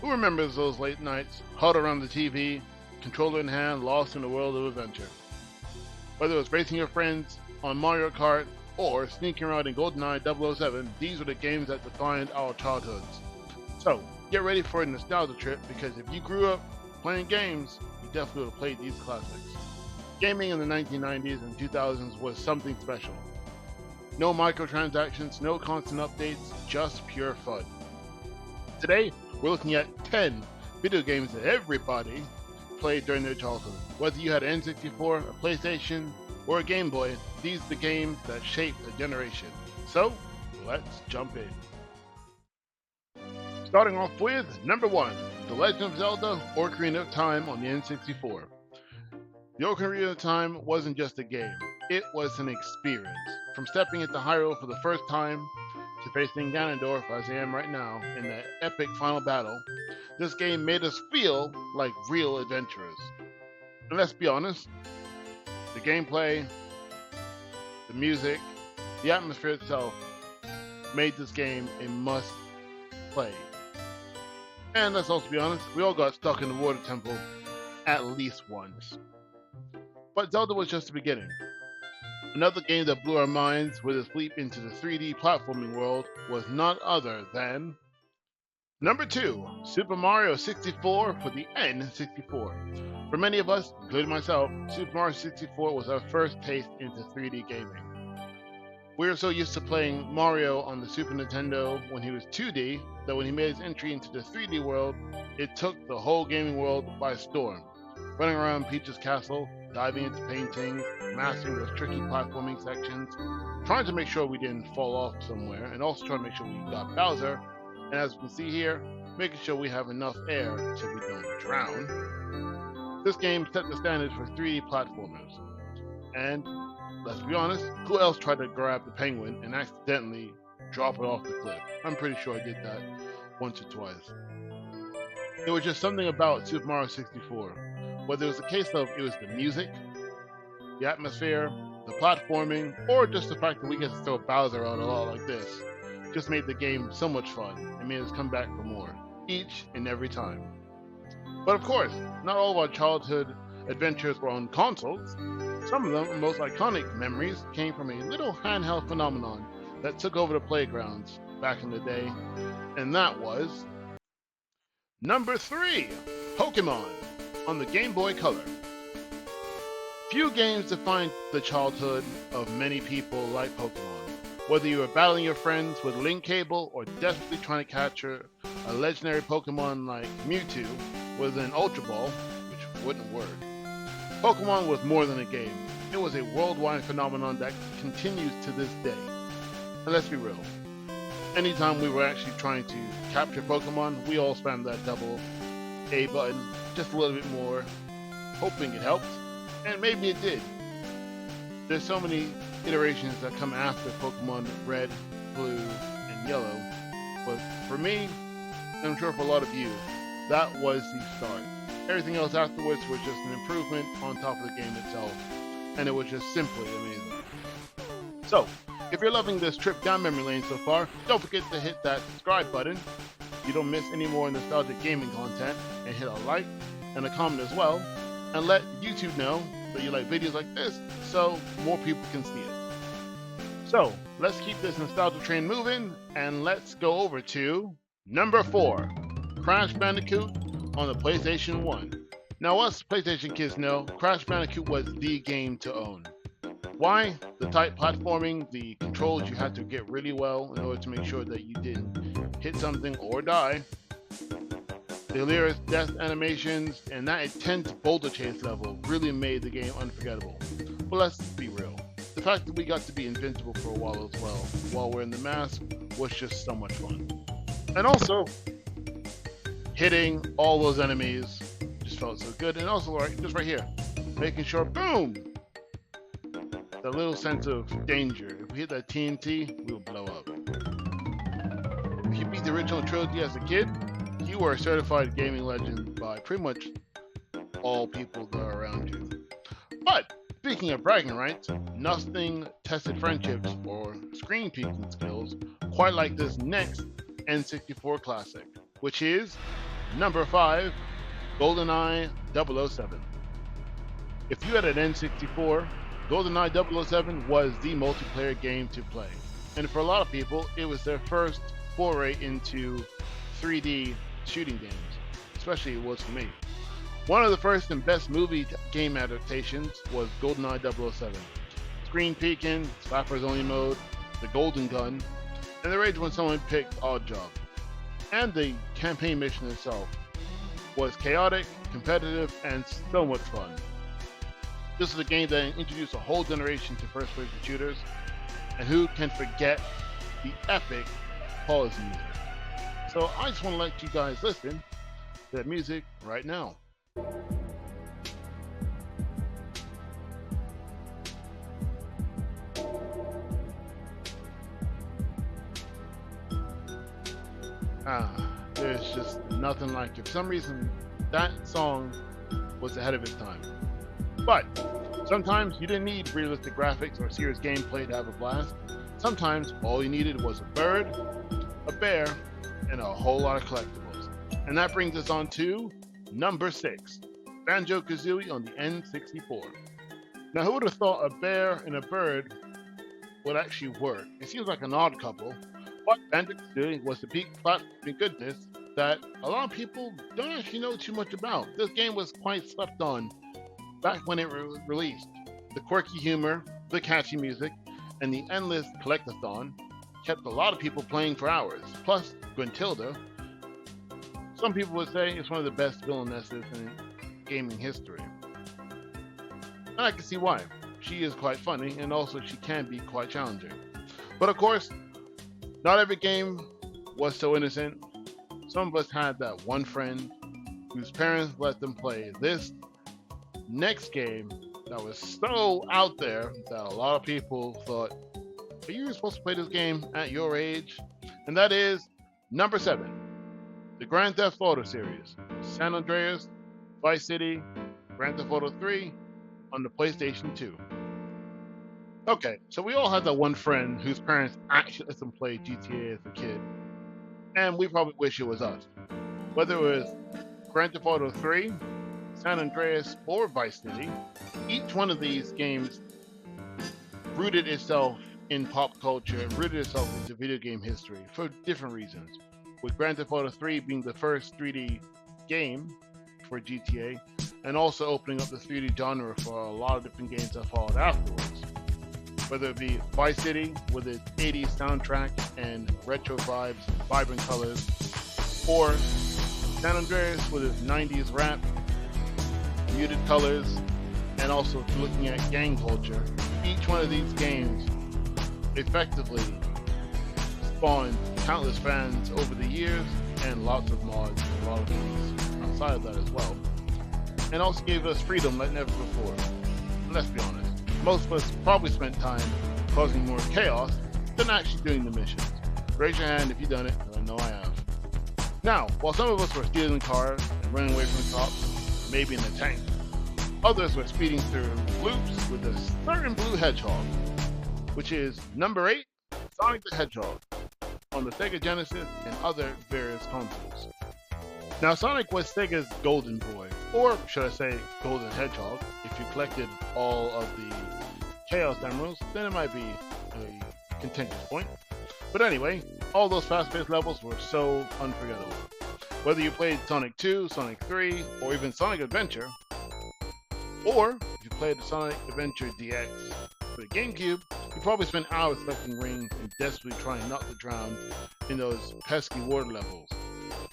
Who remembers those late nights, huddled around the TV, controller in hand, lost in a world of adventure? Whether it was racing your friends on Mario Kart or sneaking around in GoldenEye 007, these were the games that defined our childhoods. So, get ready for a nostalgia trip because if you grew up playing games, you definitely would have played these classics. Gaming in the 1990s and 2000s was something special. No microtransactions, no constant updates, just pure fun. Today, we're looking at 10 video games that everybody played during their childhood. Whether you had an N64, a PlayStation, or a Game Boy, these are the games that shaped a generation. So, let's jump in. Starting off with number 1, The Legend of Zelda Ocarina of Time on the N64. The Ocarina of Time wasn't just a game, it was an experience. From stepping into Hyrule for the first time to facing Ganondorf as I am right now in that epic final battle, this game made us feel like real adventurers. And let's be honest, the gameplay, the music, the atmosphere itself made this game a must play. And let's also be honest, we all got stuck in the water temple at least once. But Zelda was just the beginning. Another game that blew our minds with its leap into the 3D platforming world was none other than number 2, Super Mario 64 for the N64. For many of us, including myself, Super Mario 64 was our first taste into 3D gaming. We were so used to playing Mario on the Super Nintendo when he was 2D that when he made his entry into the 3D world, it took the whole gaming world by storm. Running around Peach's castle, diving into paintings, mastering those tricky platforming sections, trying to make sure we didn't fall off somewhere, and also trying to make sure we got Bowser, and as you can see here, making sure we have enough air so we don't drown. This game set the standards for 3D platformers. And let's be honest, who else tried to grab the penguin and accidentally drop it off the cliff? I'm pretty sure I did that once or twice. It was just something about Super Mario 64. Whether it was a case of it was the music, the atmosphere, the platforming, or just the fact that we get to throw Bowser out a lot like this, just made the game so much fun and made us come back for more, each and every time. But of course, not all of our childhood adventures were on consoles. Some of them, most iconic memories, came from a little handheld phenomenon that took over the playgrounds back in the day, and that was number 3, Pokémon on the Game Boy Color. Few games defined the childhood of many people like Pokémon. Whether you were battling your friends with a link cable or desperately trying to capture a legendary Pokémon like Mewtwo with an Ultra Ball, which wouldn't work, Pokémon was more than a game. It was a worldwide phenomenon that continues to this day. And let's be real, anytime we were actually trying to capture Pokemon, we all spammed that double A button just a little bit more, hoping it helped, and maybe it did. There's so many iterations that come after Pokemon Red, Blue, and Yellow, but for me, and I'm sure for a lot of you, that was the start. Everything else afterwards was just an improvement on top of the game itself, and it was just simply amazing. So, if you're loving this trip down memory lane so far, don't forget to hit that subscribe button so you don't miss any more nostalgic gaming content, and hit a like and a comment as well, and let YouTube know that you like videos like this so more people can see it. So, let's keep this nostalgia train moving, and let's go over to number 4, Crash Bandicoot on the PlayStation 1. Now us PlayStation kids know Crash Bandicoot was the game to own. Why? The tight platforming, the controls you had to get really well in order to make sure that you didn't hit something or die, the hilarious death animations, and that intense boulder chase level really made the game unforgettable. But let's be real, the fact that we got to be invincible for a while as well, while wearing the mask, was just so much fun. And also, hitting all those enemies just felt so good, and also just right here, making sure, boom, the little sense of danger. If we hit that TNT, we will blow up. If you beat the original trilogy as a kid, you were a certified gaming legend by pretty much all people that are around you. But speaking of bragging rights, nothing tested friendships or screen peeking skills quite like this next N64 classic, which is Number 5, GoldenEye 007. If you had an N64, GoldenEye 007 was the multiplayer game to play. And for a lot of people, it was their first foray into 3D shooting games, especially it was for me. One of the first and best movie game adaptations was GoldenEye 007. Screen peeking, slappers only mode, the golden gun, and the rage when someone picked Odd Job. And the campaign mission itself was chaotic, competitive, and so much fun. This is a game that introduced a whole generation to first-person shooters, and who can forget the epic pause music? So I just want to let you guys listen to that music right now. There's just nothing like it. For some reason, that song was ahead of its time. But sometimes you didn't need realistic graphics or serious gameplay to have a blast. Sometimes all you needed was a bird, a bear, and a whole lot of collectibles. And that brings us on to number 6, Banjo Kazooie on the N64. Now, who would have thought a bear and a bird would actually work? It seems like an odd couple, but Banjo Kazooie was the peak platforming goodness that a lot of people don't actually know too much about. This game was quite slept on back when it released. The quirky humor, the catchy music, and the endless collectathon kept a lot of people playing for hours. Plus, Gwentilda, some people would say it's one of the best villainesses in gaming history. And I can see why. She is quite funny, and also she can be quite challenging. But of course, not every game was so innocent. Some of us had that one friend whose parents let them play this next game that was so out there that a lot of people thought, are you supposed to play this game at your age? And that is number 7, the Grand Theft Auto series, San Andreas, Vice City, Grand Theft Auto 3 on the PlayStation 2. Okay, so we all had that one friend whose parents actually let them play GTA as a kid, and we probably wish it was us. Whether it was Grand Theft Auto 3, San Andreas, or Vice City, each one of these games rooted itself in pop culture and rooted itself into video game history for different reasons. With Grand Theft Auto 3 being the first 3D game for GTA, and also opening up the 3D genre for a lot of different games that followed afterwards. Whether it be Vice City with its 80s soundtrack and retro vibes, vibrant colors, or San Andreas with its 90s rap, muted colors, and also looking at gang culture. Each one of these games effectively spawned countless fans over the years, and lots of mods and a lot of things outside of that as well. And also gave us freedom like never before. Let's be honest, most of us probably spent time causing more chaos than actually doing the missions. Raise your hand if you've done it, because I know I have. Now, while some of us were stealing cars and running away from the cops, maybe in a tank, others were speeding through loops with a certain blue hedgehog, which is number 8, Sonic the Hedgehog, on the Sega Genesis and other various consoles. Now, Sonic was Sega's golden boy, or should I say golden hedgehog. If you collected all of the Chaos Emeralds, then it might be a contentious point. But anyway, all those fast-paced levels were so unforgettable. Whether you played Sonic 2, Sonic 3, or even Sonic Adventure, or if you played the Sonic Adventure DX for the GameCube, you probably spent hours collecting rings and desperately trying not to drown in those pesky water levels.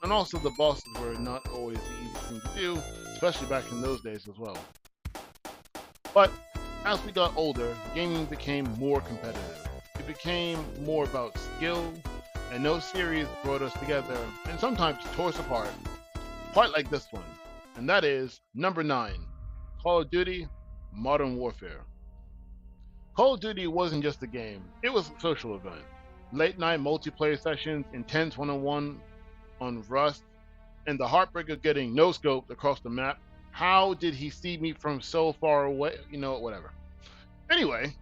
And also the bosses were not always the easiest thing to do, especially back in those days as well. But as we got older, gaming became more competitive. It became more about skill, and no series brought us together and sometimes tore us apart, quite like this one. And that is number 9, Call of Duty Modern Warfare. Call of Duty wasn't just a game, it was a social event. Late night multiplayer sessions, intense one-on-one on Rust, and the heartbreak of getting no-scoped across the map. How did he see me from so far away? You know, whatever. Anyway,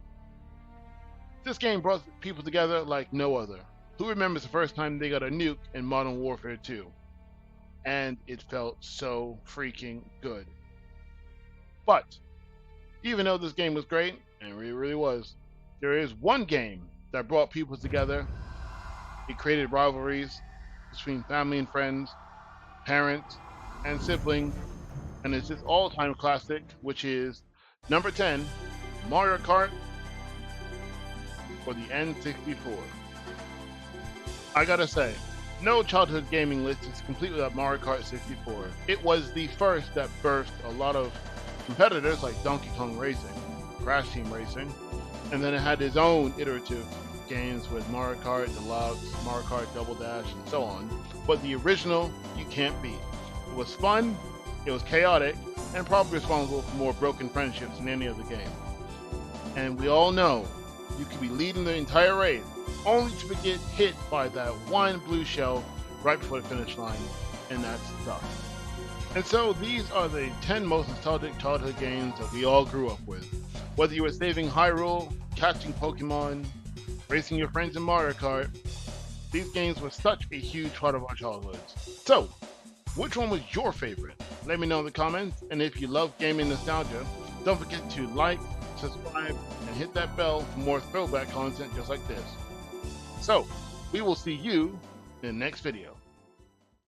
this game brought people together like no other. Who remembers the first time they got a nuke in Modern Warfare 2? and it felt so freaking good. But even though this game was great, and it really was, there is one game that brought people together. It created rivalries between family and friends, parents and siblings, and it's this all-time classic, which is number 10, Mario Kart for the N64. I gotta say, no childhood gaming list is complete without Mario Kart 64. It was the first that birthed a lot of competitors like Donkey Kong Racing, Crash Team Racing, and then it had its own iterative games with Mario Kart Deluxe, Mario Kart Double Dash, and so on. But the original, you can't beat. It was fun, it was chaotic, and probably responsible for more broken friendships than any other game. And we all know you could be leading the entire race, only to get hit by that one blue shell right before the finish line, and that's tough. And so these are the 10 most nostalgic childhood games that we all grew up with. Whether you were saving Hyrule, catching Pokemon, racing your friends in Mario Kart, these games were such a huge part of our childhoods. So, which one was your favorite? Let me know in the comments, and if you love gaming nostalgia, don't forget to like, subscribe, and hit that bell for more throwback content just like this. So, we will see you in the next video.